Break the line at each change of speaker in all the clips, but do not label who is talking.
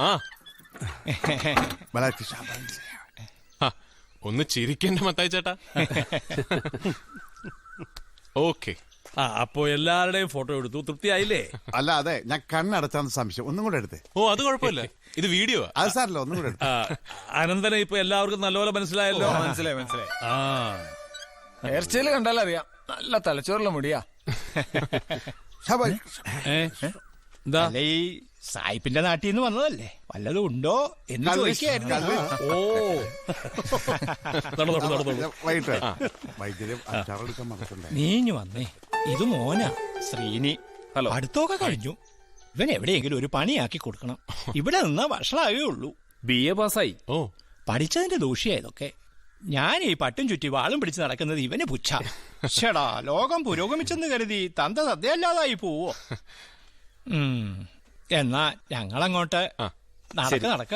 ആ ഒന്ന് ചിരിക്കണ്ട മത്തായി ചേട്ടാ. ഓക്കെ,
അപ്പോ എല്ലാവരുടെയും ഫോട്ടോ എടുത്തു, തൃപ്തിയായില്ലേ?
അല്ല, അതെ, ഞാൻ കണ്ണടച്ചാന്ന് സംശയം. ഒന്നും കൂടെ എടുത്തേ.
ഓ, അത് കുഴപ്പമില്ല, ഇത് വീഡിയോ.
അത് സാറല്ലോ, ഒന്നും കൂടെ എടുത്തേ.
അനന്തനെ ഇപ്പൊ എല്ലാവർക്കും നല്ലപോലെ മനസ്സിലായല്ലോ.
മനസ്സിലായി. ഹെയർ സ്റ്റൈല് കണ്ടാലറിയാം, നല്ല തലച്ചോറുള്ള മുടിയാ.
എന്താ
ഈ സായിപ്പിന്റെ നാട്ടിൽ നിന്ന് വന്നതല്ലേ, വല്ലതും ഉണ്ടോ എന്ന് ചോദിക്കായിരുന്നു.
ഓ,
നീഞ്ഞു വന്നേ, ഇത് മോനാ ശ്രീനി. ഹലോ, അടുത്തൊക്കെ കഴിഞ്ഞു. ഇവൻ എവിടെയെങ്കിലും ഒരു പണിയാക്കി കൊടുക്കണം. ഇവിടെ നിന്നാ ഭക്ഷണമാകേ ഉള്ളൂ.
BA പാസ്സായി.
ഓ,
പഠിച്ചതിന്റെ ദൂഷ്യായതൊക്കെ. ഞാൻ ഈ പട്ടും ചുറ്റി വാളും പിടിച്ച് നടക്കുന്നത് ഇവന് പുച്ഛ. ഷടാ, ലോകം പുരോഗമിച്ചെന്ന് കരുതി തന്ത സദ്യയല്ലാതായി പോവോ? എന്നാ ഞങ്ങളങ്ങോട്ട് നടക്ക.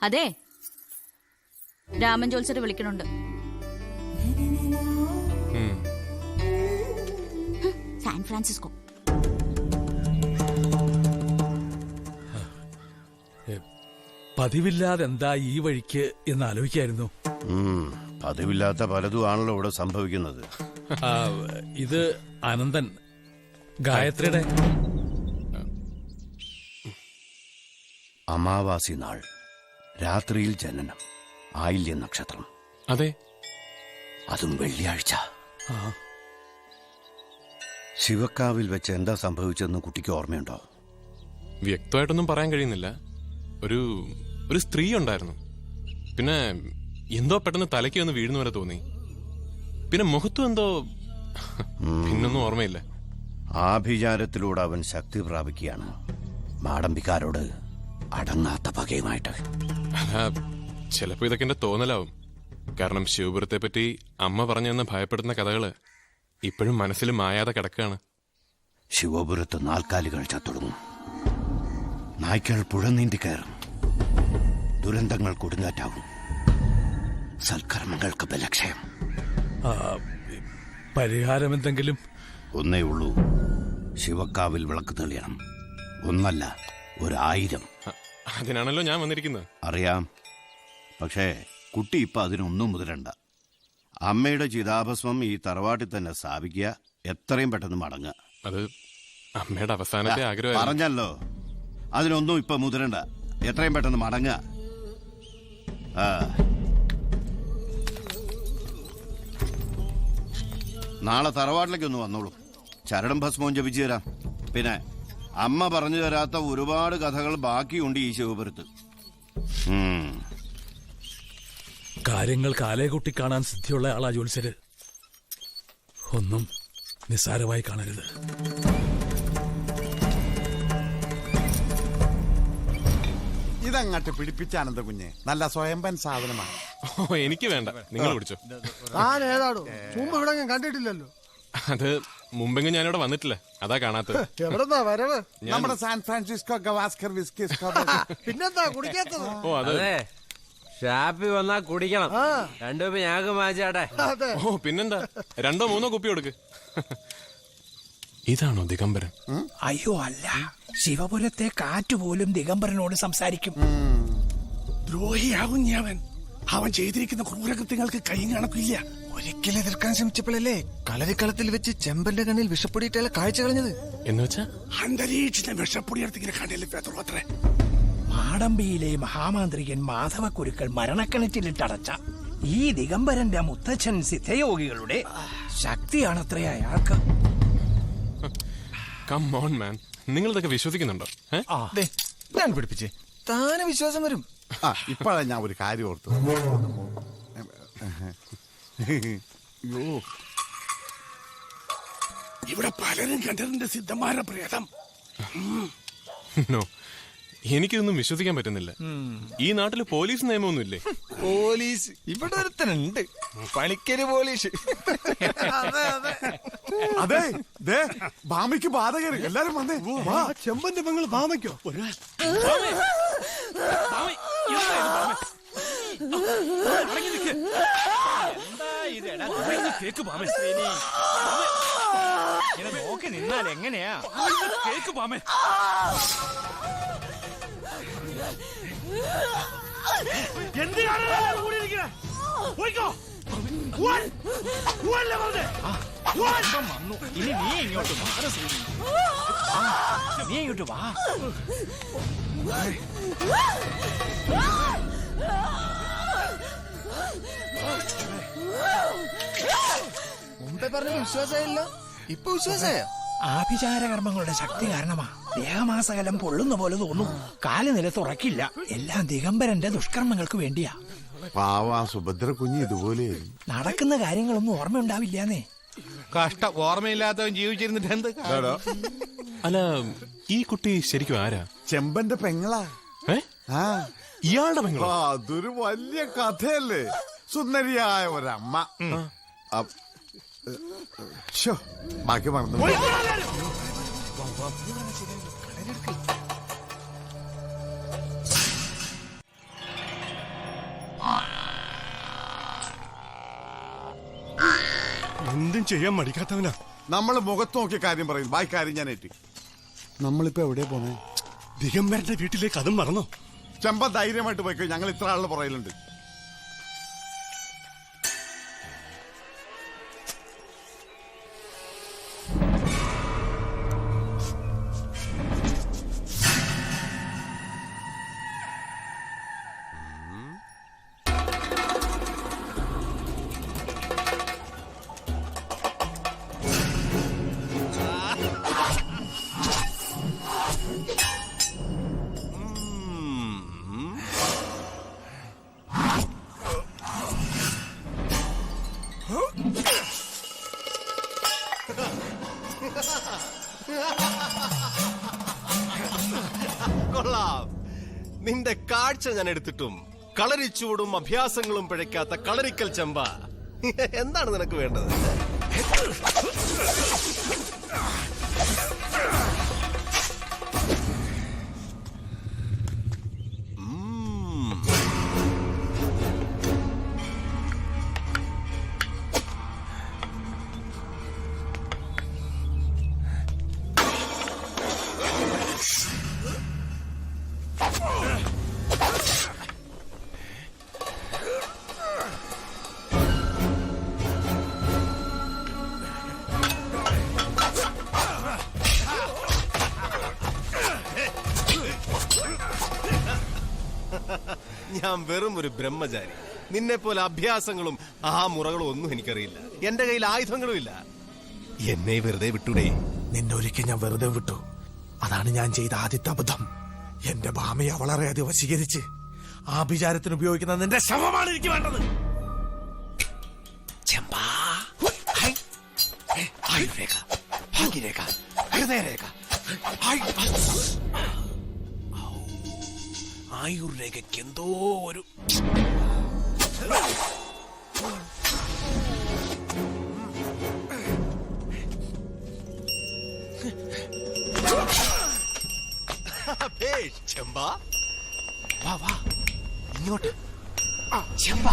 അതെ, രാമൻ ജോത്സര് വിളിക്കണുണ്ട്. San Francisco.
പതിവില്ലാതെ എന്താ ഈ വഴിക്ക് എന്ന് ആലോചിക്കായിരുന്നു.
പതിവില്ലാത്ത പലതും ആണല്ലോ ഇവിടെ സംഭവിക്കുന്നത്.
ഇത് അനന്തൻ, ഗായത്രിയുടെ
അമാവാസി നാൾ, രാത്രിയിൽ ജനനം, ആയില്യ നക്ഷത്രം.
അതെ,
അതും വെള്ളിയാഴ്ച. ശിവക്കാവിൽ വെച്ച് എന്താ സംഭവിച്ചതെന്ന് കുട്ടിക്ക് ഓർമ്മയുണ്ടോ?
വ്യക്തമായിട്ടൊന്നും പറയാൻ കഴിയുന്നില്ല. ഒരു സ്ത്രീ ഉണ്ടായിരുന്നു. പിന്നെ എന്തോ പെട്ടെന്ന് തലയ്ക്ക് വന്ന് വീഴുന്ന പോലെ തോന്നി. പിന്നെ മുഖത്തും എന്തോ, പിന്നൊന്നും ഓർമ്മയില്ല.
ആഭിചാരത്തിലൂടെ അവൻ ശക്തി പ്രാപിക്കുകയാണ്, മാടമ്പിക്കാരോട് അടങ്ങാത്ത പകയുമായിട്ട്.
ചിലപ്പോ ഇതൊക്കെ എന്റെ തോന്നലാവും. കാരണം ശിവപുരത്തെ പറ്റി അമ്മ പറഞ്ഞെന്ന് ഭയപ്പെടുന്ന കഥകള് ഇപ്പോഴും മനസ്സിൽ മായാതെ കിടക്കുകയാണ്.
ശിവപുരത്ത് നാൽക്കാലികൾ ചത്തൊടുങ്ങും, നായ്ക്കൾ പുഴ നീന്തി കയറും, ദുരന്തങ്ങൾ കൊടുങ്കാറ്റാവും, സൽക്കർമ്മങ്ങൾക്ക് ബലക്ഷയം.
പരിഹാരം എന്തെങ്കിലും?
ഒന്നേ ഉള്ളൂ, ശിവക്കാവിൽ വിളക്ക് തെളിയണം. ഒന്നല്ല, 1000.
അതിനാണല്ലോ ഞാൻ വന്നിരിക്കുന്നത്.
അറിയാം, പക്ഷേ കുട്ടി ഇപ്പൊ അതിനൊന്നും മുതിരണ്ട. അമ്മയുടെ ചിതാഭസ്മം ഈ തറവാട്ടിൽ തന്നെ സ്ഥാപിക്കുക, എത്രയും പെട്ടെന്ന് മടങ്ങുക.
അത് അമ്മയുടെ അവസാനത്തെ ആഗ്രഹം.
പറഞ്ഞല്ലോ, അതിനൊന്നും ഇപ്പൊ മുതിരണ്ട, എത്രയും പെട്ടെന്ന് മടങ്ങുക. നാളെ തറവാട്ടിലേക്ക് ഒന്ന് വന്നോളൂ, ചരടും ഭസ്മവും ജപിച്ചു തരാം. പിന്നെ അമ്മ പറഞ്ഞു തരാത്ത ഒരുപാട് കഥകൾ ബാക്കിയുണ്ട് ഈ ശിവപുരത്ത്.
കാര്യങ്ങൾ കാലേകുട്ടി കാണാൻ സിദ്ധിയുള്ള ആളാ ജോത്സ്യര്. ഒന്നും നിസ്സാരമായി കാണരുത്.
ഇതങ്ങോട്ട് പിടിപ്പിച്ച അനന്ത കുഞ്ഞെ, നല്ല സ്വയംഭൻ സാധനമാണ്.
ഓ, എനിക്ക് വേണ്ട, നിങ്ങൾ കുടിച്ചോ.
താൻ ഏതാടോ? മുമ്പ് ഇവിടെ ഞാൻ കണ്ടിട്ടില്ലല്ലോ.
അത് മുമ്പെങ്കിലും ഞാനിവിടെ വന്നിട്ടില്ല, അതാ കാണാത്തത്.
എവിടെന്നാ വരവ്?
നമ്മുടെ സാൻ ഫ്രാൻസിസ്കോ ഗവാസ്കർ വിസ്കി.
പിന്നെന്താ കുടിക്കാത്തത്?
ഓ, അതെ,
ഷാപ്പിൽ വന്നാ കുടിക്കണം. 2 കുപ്പി ഞങ്ങൾക്ക് മാച്ചാട്ടെ.
ഓ, പിന്നെന്താ, 2-3 കുപ്പി കൊടുക്ക്. ഇതാണോ ദിഗംബരൻ?
അയ്യോ അല്ല, ശിവപുരത്തെ കാറ്റുപോലും ദിഗംബരനോട് സംസാരിക്കും.
ദ്രോഹിയാകും അവൻ. അവൻ ചെയ്തിരിക്കുന്ന ക്രൂരകൃത്യങ്ങൾക്ക് കൈയും കണക്കില്ല.
ഒരിക്കലും എതിർക്കാൻ ശ്രമിച്ചപ്പോഴല്ലേ കളരിക്കളത്തിൽ വെച്ച് ചെമ്പന്റെ കണ്ണിൽ വിഷപ്പൊടിയിട്ടയാളെ കാഴ്ച കളഞ്ഞത്.
എന്നുവെച്ചാ
അന്തരീക്ഷത്തെ വിഷപ്പൊടിയെടുത്തിങ്ങനെ കണ്ണിൽ അത്രേ.
മാടമ്പിയിലെ മഹാമാന്ത്രികൻ മാധവക്കുരുക്കൾ മരണക്കിണറ്റിലിട്ടടച്ച ഈ ദിഗംബരന്റെ മുത്തച്ഛൻ സിദ്ധയോഗികളുടെ ശക്തിയാണത്രേ അയാൾക്ക്.
കം ഓൺ മാൻ, നിങ്ങൾ ഇതൊക്കെ വിശ്വസിക്കുന്നുണ്ടോ?
ഞാൻ പിടിപ്പിച്ചേ, താനെ വിശ്വാസം വരും.
ഇപ്പോഴാ ഞാൻ ഒരു കാര്യം ഓർത്തു.
ഇവിടെ പലരും കണ്ടിട്ടുണ്ട് സിദ്ധന്മാരുടെ പ്രേതം.
നോ, എനിക്കിതൊന്നും വിശ്വസിക്കാൻ പറ്റുന്നില്ല. ഈ നാട്ടില് പോലീസ് നിയമമൊന്നും ഇല്ലേ?
പോലീസ് ഇവിടെ ഒരുത്തനുണ്ട്, പണിക്കര് പോലീസ്.
അതെ, ഭാമയ്ക്ക് ബാധ കയറി. എല്ലാരും വന്നേ.
ചെമ്പന്റെ പെങ്ങൾ ഭാമയ്ക്കോ?
കേക്ക്
ഇങ്ങനെ നോക്കി നിന്നാൽ എങ്ങനെയാ?
കേക്ക് പാമേ.
ഇനി നീ ഇങ്ങോട്ട് വാ. നീ ഇങ്ങോട്ട് വാ.
മുമ്പേ പറഞ്ഞ വിശ്വാസമായില്ല, ഇപ്പൊ വിശ്വാസായോ?
ആഭിചാരകർമ്മങ്ങളുടെ ശക്തി കാരണമാ ദേഹമാസകലം പൊള്ളുന്ന പോലെ തോന്നും. കാല് നിലത്തുറക്കില്ല. എല്ലാം ദിഗംബരന്റെ ദുഷ്കർമ്മങ്ങൾക്ക് വേണ്ടിയാ.
പാവാ സുഭദ്ര കുഞ്ഞ് ഇതുപോലെയായിരുന്നു.
നടക്കുന്ന കാര്യങ്ങളൊന്നും ഓർമ്മയുണ്ടാവില്ലാന്നേ.
കഷ്ടം, ഓർമ്മയില്ലാത്തവൻ ജീവിച്ചിരുന്നിട്ട് എന്ത് കാര്യം?
അല്ല, ഈ കുട്ടി ശരിക്കും ആരാ?
ചെമ്പന്റെ പെങ്ങളാ.
ഏ?
ആ,
ഇയാളുടെ പെങ്ങളോ?
അതൊരു വലിയ കഥയല്ലേ. സുന്ദരിയായ ഒരമ്മ. ശ്ശോ, ബാക്കി മറന്നു.
എന്തും ചെയ്യാൻ മടിക്കാത്തവനാ.
നമ്മള് മുഖത്ത് നോക്കിയ കാര്യം പറയും, ബാക്കി കാര്യം ഞാൻ ഏറ്റി. നമ്മളിപ്പോ എവിടെയാ പോണേ?
ദിഗംബരന്റെ വീട്ടിലേക്ക് അതും മറന്നോ?
ചെമ്പ ധൈര്യമായിട്ട് പോയിക്കോ, ഞങ്ങൾ ഇത്ര ആളുടെ പുറയിലുണ്ട്.
കൊള്ളാം. നിന്റെ കാഴ്ച ഞാൻ എടുത്തിട്ടും കളരിച്ചൂടും അഭ്യാസങ്ങളും പിഴയ്ക്കാത്ത കളരിക്കൽ ചെമ്പ. എന്താണ് നിനക്ക് വേണ്ടത്? ഞാൻ വെറും ഒരു ബ്രഹ്മചാരി. നിന്നെ പോലെ അഭ്യാസങ്ങളും ആ മുറകളും ഒന്നും എനിക്കറിയില്ല. എന്റെ കയ്യിൽ ആയുധങ്ങളും ഇല്ല. എന്നെ വെറുതെ വിട്ടൂടെ?
നിന്നൊരിക്കൽ ഞാൻ വെറുതെ വിട്ടു. അതാണ് ഞാൻ ചെയ്ത ആദ്യത്തെ അബദ്ധം. എന്റെ ഭാമയെ വളരെയധികം വശീകരിച്ച് ആഭിചാരത്തിന് ഉപയോഗിക്കുന്ന നിന്റെ ശവമാണ് എനിക്ക് വേണ്ടത്. ആയുർരേഖയ്ക്ക് എന്തോ ഒരു
ചെമ്പ,
വാ വാ ഇങ്ങോട്ട്.
ചെമ്പ.